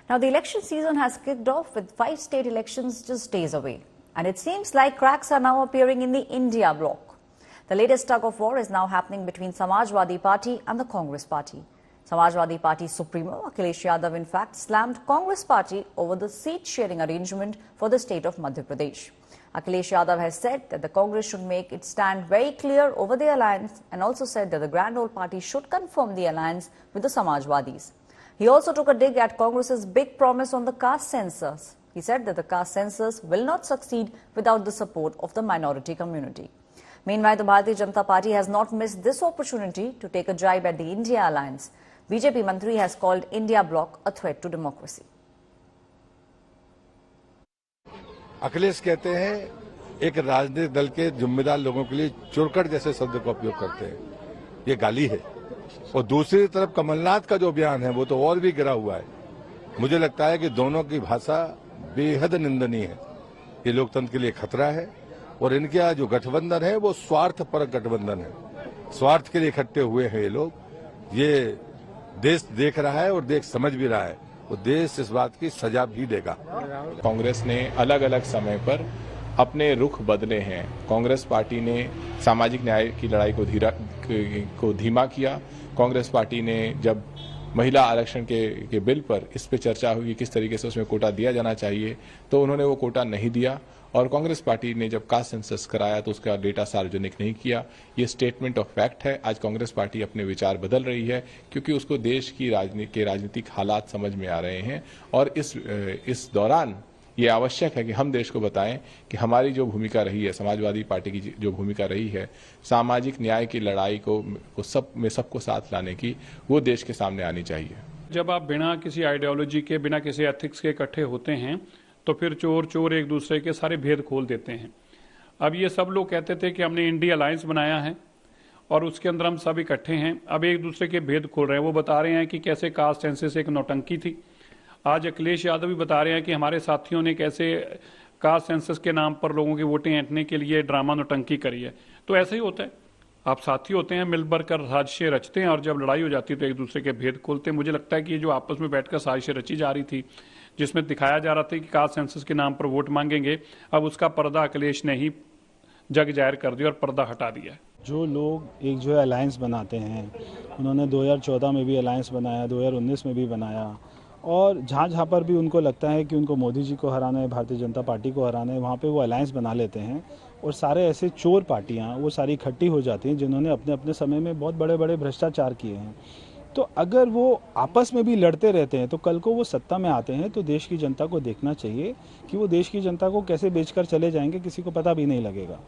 Now, the election season has kicked off with 5 state elections just days away. And it seems like cracks are now appearing in the India bloc. The latest tug of war is now happening between Samajwadi Party and the Congress Party. Samajwadi Party Supremo Akhilesh Yadav in fact slammed Congress Party over the seat-sharing arrangement for the state of Madhya Pradesh. Akhilesh Yadav has said that the Congress should make its stand very clear over the alliance and also said that the Grand Old Party should confirm the alliance with the Samajwadis. He also took a dig at Congress's big promise on the caste census. He said that the caste census will not succeed without the support of the minority community. Meanwhile, the Bharatiya Janata Party has not missed this opportunity to take a jibe at the India alliance. BJP Mantri has called India bloc a threat to democracy. Akhilesh कहते हैं एक राजनीतिक दल के जिम्मेदार लोगों के लिए चुरकट जैसे शब्द का उपयोग करते हैं, ये गाली है। और दूसरी तरफ कमलनाथ का जो बयान है वो तो और भी गिरा हुआ है। मुझे लगता है कि दोनों की भाषा बेहद निंदनीय है। ये लोकतंत्र के लिए खतरा है और इनका जो गठबंधन है वो स्वार्थपरक गठबंधन है। स्वार्थ के लिए इकट्ठे हुए हैं ये लोग। ये देश देख रहा है और देश समझ भी रहा है। वो देश इस बात की सजा भी देगा। कांग्रेस ने अलग अलग समय पर अपने रुख बदले हैं। कांग्रेस पार्टी ने सामाजिक न्याय की लड़ाई को धीमा किया। कांग्रेस पार्टी ने जब महिला आरक्षण के बिल पर इस पे चर्चा हुई किस तरीके से उसमें कोटा दिया जाना चाहिए तो उन्होंने वो कोटा नहीं दिया। और कांग्रेस पार्टी ने जब कास्ट सेंसस कराया तो उसका डेटा सार्वजनिक नहीं किया। ये स्टेटमेंट ऑफ फैक्ट है। आज कांग्रेस पार्टी अपने विचार बदल रही है क्योंकि उसको देश की राजनीतिक हालात समझ में आ रहे हैं। और इस दौरान ये आवश्यक है कि हम देश को बताएं कि हमारी जो भूमिका रही है, समाजवादी पार्टी की जो भूमिका रही है सामाजिक न्याय की लड़ाई को सबको साथ लाने की, वो देश के सामने आनी चाहिए। जब आप बिना किसी आइडियोलॉजी के, बिना किसी एथिक्स के इकट्ठे होते हैं तो फिर चोर एक दूसरे के सारे भेद खोल देते हैं। अब ये सब लोग कहते थे कि हमने इंडिया अलायंस बनाया है और उसके अंदर हम सब इकट्ठे हैं। अब एक दूसरे के भेद खोल रहे हैं। वो बता रहे हैं कि कैसे कास्ट सेंसस एक नौटंकी थी। आज अखिलेश यादव भी बता रहे हैं कि हमारे साथियों ने कैसे कास्ट सेंसस के नाम पर लोगों की वोटें ऐंठने के लिए ड्रामा नौटंकी करी है। तो ऐसा ही होता है। आप साथी होते हैं, मिलकर कर साजिशें रचते हैं और जब लड़ाई हो जाती है तो एक दूसरे के भेद खोलते हैं। मुझे लगता है कि ये जो आपस में बैठकर साजिशें रची जा रही थी जिसमें दिखाया जा रहा था कि कास्ट सेंसस के नाम पर वोट मांगेंगे, अब उसका पर्दा अखिलेश ने ही जग जाहिर कर दिया और पर्दा हटा दिया। जो लोग एक जो है अलायंस बनाते हैं, उन्होंने 2014 में भी अलायंस बनाया, 2019 में भी बनाया और जहाँ पर भी उनको लगता है कि उनको मोदी जी को हराना है, भारतीय जनता पार्टी को हराना है, वहाँ पे वो अलायंस बना लेते हैं। और सारे ऐसे चोर पार्टियाँ वो सारी इकट्ठी हो जाती हैं जिन्होंने अपने अपने समय में बहुत बड़े बड़े भ्रष्टाचार किए हैं। तो अगर वो आपस में भी लड़ते रहते हैं तो कल को वो सत्ता में आते हैं तो देश की जनता को देखना चाहिए कि वो देश की जनता को कैसे बेचकर चले जाएंगे, किसी को पता भी नहीं लगेगा।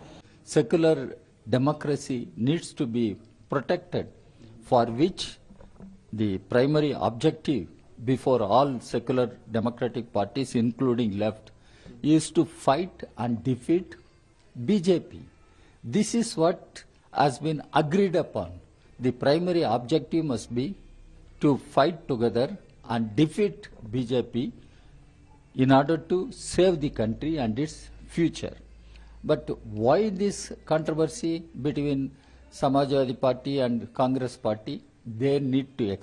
Secular democracy needs to be protected, for which the primary objective before all secular democratic parties including left is to fight and defeat BJP. This is what has been agreed upon. The primary objective must be to fight together and defeat BJP in order to save the country and its future. But why this controversy between Samajwadi Party and Congress Party? They need to explain.